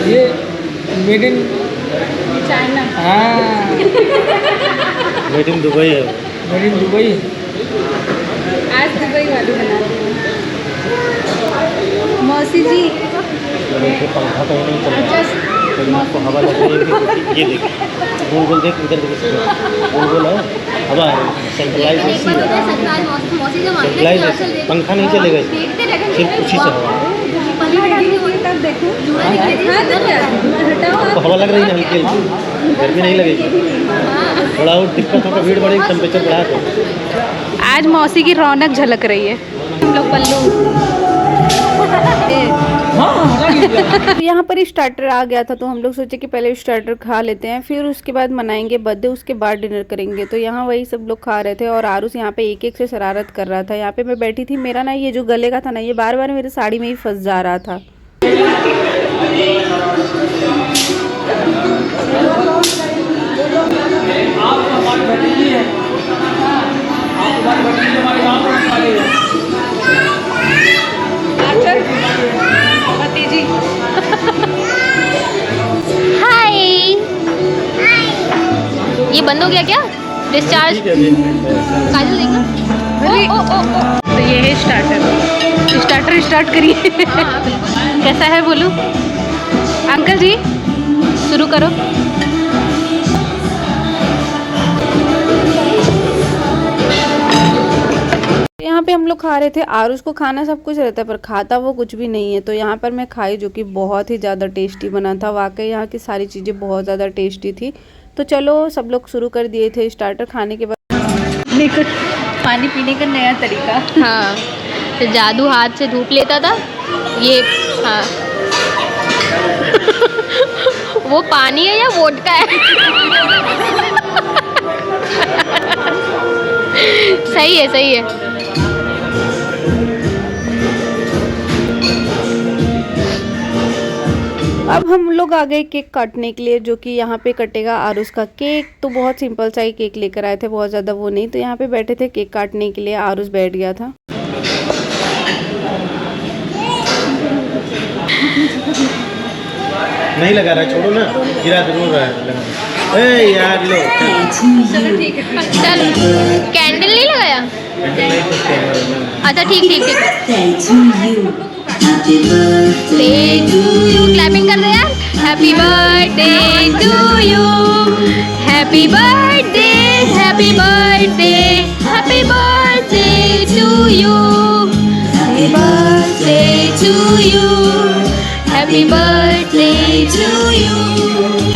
ये made in China. हाँ made in Dubai है। Made in Dubai. आज दुबई वाली बना रही हूँ मौसी जी। पंखा तो नहीं चल रहा, आपको हवा लग रही है। ये देख, गोल गोल देख, इधर देख, गोल गोल है हवा, सेंट्रलाइज पंखा नहीं चलेगा, सिर्फ उसी से हवा। मत देखो। हाँ तो क्या हटाओ आपको हवा लग रही है हल्की हल्की, गर्मी नहीं लगेगी। थोड़ा और दिक्कत होगा, भीड़ बढ़ेगी, टेम्परेचर बढ़ा दो। आज मौसी की रौनक झलक रही है। हम लोग पल्लू यहाँ पर स्टार्टर आ गया था तो हम लोग सोचे कि पहले स्टार्टर खा लेते हैं, फिर उसके बाद मनाएंगे बर्थडे, उसके बाद डिनर करेंगे। तो यहाँ वही सब लोग खा रहे थे और आरुष यहाँ पे एक एक से शरारत कर रहा था। यहाँ पे मैं बैठी थी, मेरा ना ये जो गले का था ना, ये बार बार मेरे साड़ी में ही फंस जा रहा था। हाय, ये बंद हो गया क्या? डिस्चार्ज काजल देखना। ओ ओ ओ ओ। तो ये है स्टार्टर। स्टार्टर स्टार्ट करिए। कैसा है बोलूं? अंकल जी शुरू करो। यहाँ पे हम लोग खा रहे थे। आरुष को खाना सब कुछ रहता है पर खाता वो कुछ भी नहीं है। तो यहाँ पर मैं खाई, जो कि बहुत ही ज़्यादा टेस्टी बना था। वाकई यहाँ की सारी चीज़ें बहुत ज़्यादा टेस्टी थी। तो चलो सब लोग शुरू कर दिए थे स्टार्टर खाने के बाद। पानी पीने का नया तरीका। हाँ, तो जादू हाथ से धूप लेता था ये। हाँ वो पानी है या वोडका है? सही है, सही है। अब हम लोग आ गए केक काटने के लिए, जो कि यहाँ पे कटेगा आरुष का केक। तो बहुत सिंपल सा ही केक लेकर आए थे, बहुत ज़्यादा वो नहीं। तो यहाँ पे बैठे थे केक काटने के लिए, आरुष बैठ गया था। नहीं लगा रहा, छोड़ो ना, गिरा जरूर रहा है। ए यार लो, चलो ठीक है। चल, कैंडल नहीं लगाया? अच्छा ठीक ठीक ठीक। क्लैपिंग कर दे यार। Happy birthday to you, happy birthday, happy birthday, happy birthday to you, happy birthday to you, happy birthday to you,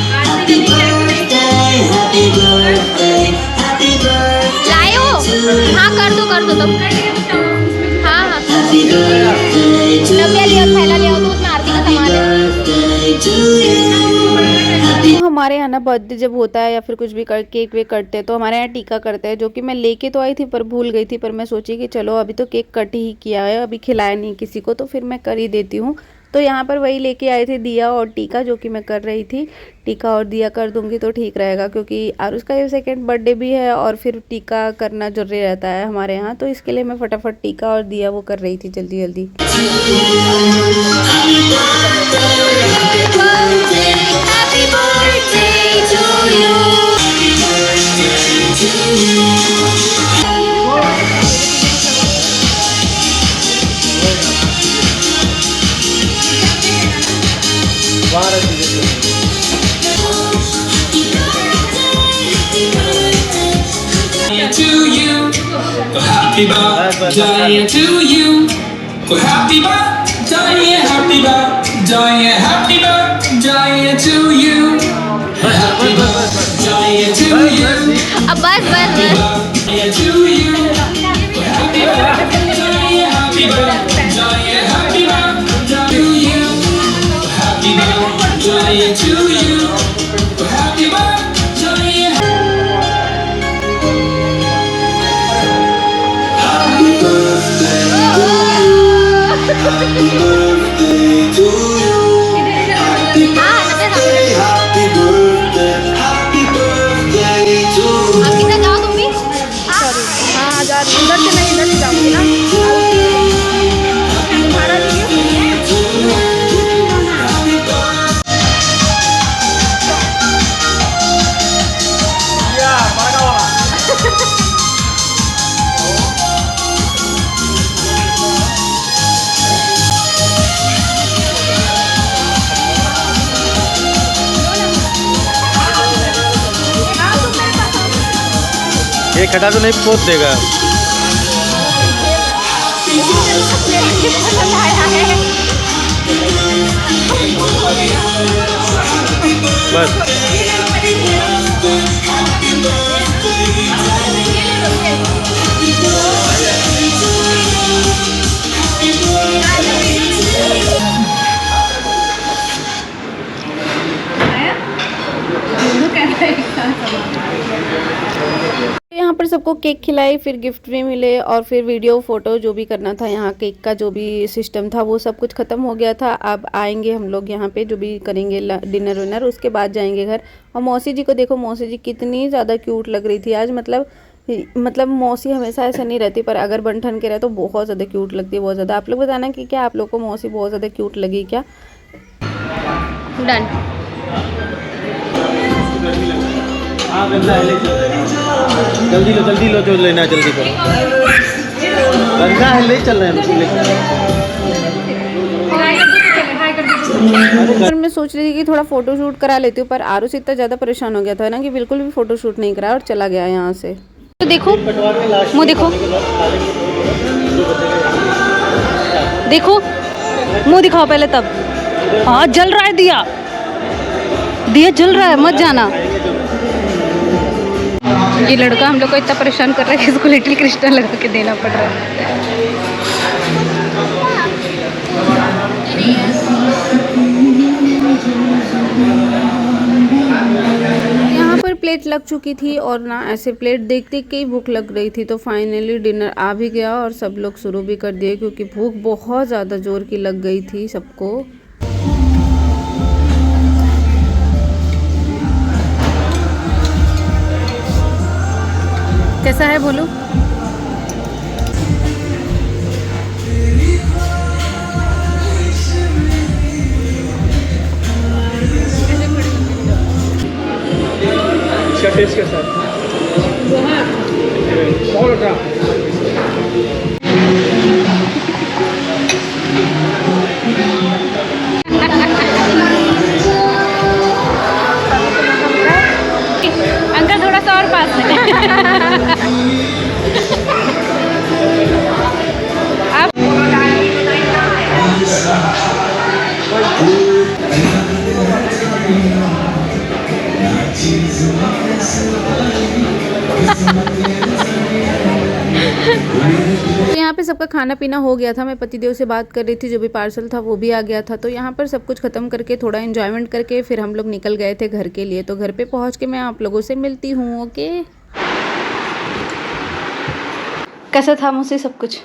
happy birthday, happy birthday. लायो? हाँ कर दो तुम। हाँ हाँ लिया थैला लिया तो उसमें आरती का सामान है। तो हमारे यहाँ ना बर्थडे जब होता है या फिर कुछ भी केक वेक कटते हैं तो हमारे यहाँ टीका करते हैं, जो कि मैं लेके तो आई थी पर भूल गई थी। पर मैं सोची कि चलो अभी तो केक कट ही किया है, अभी खिलाया नहीं किसी को, तो फिर मैं कर ही देती हूँ। तो यहाँ पर वही लेके आए थे दिया और टीका, जो कि मैं कर रही थी। टीका और दिया कर दूंगी तो ठीक रहेगा, क्योंकि आरुष का ये सेकंड बर्थडे भी है और फिर टीका करना जरूरी रहता है हमारे यहाँ। तो इसके लिए मैं फटाफट टीका और दिया वो कर रही थी जल्दी जल्दी। To you, happy birthday to you, happy birthday, happy birthday, happy birthday to you, happy birthday to you, अब बस birthday to you, happy birthday, happy birthday, happy birthday to you, happy birthday to you, happy birthday. ये खटा तो नहीं पोत देगा। बस यहाँ पर सबको केक खिलाई, फिर गिफ्ट भी मिले और फिर वीडियो फोटो जो भी करना था, यहाँ केक का जो भी सिस्टम था वो सब कुछ ख़त्म हो गया था। अब आएंगे हम लोग यहाँ पे जो भी करेंगे डिनर विनर, उसके बाद जाएंगे घर। और मौसी जी को देखो, मौसी जी कितनी ज़्यादा क्यूट लग रही थी आज। मतलब मौसी हमेशा ऐसा नहीं रहती, पर अगर बन ठन के रहे तो बहुत ज़्यादा क्यूट लगती है, बहुत ज़्यादा। आप लोग बताना कि क्या आप लोग को मौसी बहुत ज़्यादा क्यूट लगी क्या? डन। हाँ गंदा है, ले चल जल्दी लो जो लेना है जल्दी करो। गंदा है, ले चल रहे हैं। पर मैं सोच रही थी कि थोड़ा फोटो शूट करा लेती हूँ, पर आरुष इतना ज़्यादा परेशान हो गया था ना कि बिल्कुल भी फोटो शूट नहीं करा और चला गया यहाँ से। तो देखो मुँह देखो, देखो मुँह दिखाओ पहले, तब हाँ जल रहा है दिया जल रहा है, मत जाना। ये लड़का हम लोग को इतना परेशान कर रहा है कि इसको लिटिल क्रिस्टल लगा के देना पड़ रहा है। यहाँ पर प्लेट लग चुकी थी और ना ऐसे प्लेट देख देख के ही भूख लग रही थी, तो फाइनली डिनर आ भी गया और सब लोग शुरू भी कर दिए क्योंकि भूख बहुत ज़्यादा जोर की लग गई थी सबको। कैसा है बोलो? इसका टेस्ट कैसा है? बहुत अच्छा। अंकल थोड़ा सा और पास में आप यहाँ पे सबका खाना पीना हो गया था। मैं पतिदेव से बात कर रही थी, जो भी पार्सल था वो भी आ गया था। तो यहाँ पर सब कुछ ख़त्म करके थोड़ा एंजॉयमेंट करके फिर हम लोग निकल गए थे घर के लिए। तो घर पे पहुँच के मैं आप लोगों से मिलती हूँ। ओके, कैसा था मुझसे सब कुछ?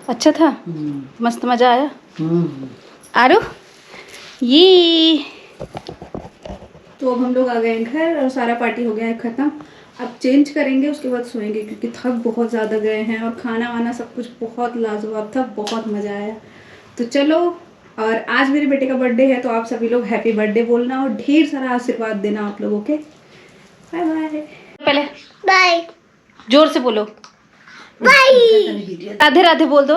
अच्छा था। मस्त मजा आया। आरो ये तो अब हम लोग आ गए घर और सारा पार्टी हो गया है ख़त्म। अब चेंज करेंगे, उसके बाद सोएंगे क्योंकि थक बहुत ज़्यादा गए हैं और खाना वाना सब कुछ बहुत लाजवाब था, बहुत मज़ा आया। तो चलो, और आज मेरे बेटे का बर्थडे है तो आप सभी लोग हैप्पी बर्थडे बोलना और ढेर सारा आशीर्वाद देना आप लोगों के। Bye bye. पहले बाय जोर से बोलो, बाय। राधे राधे बोल दो।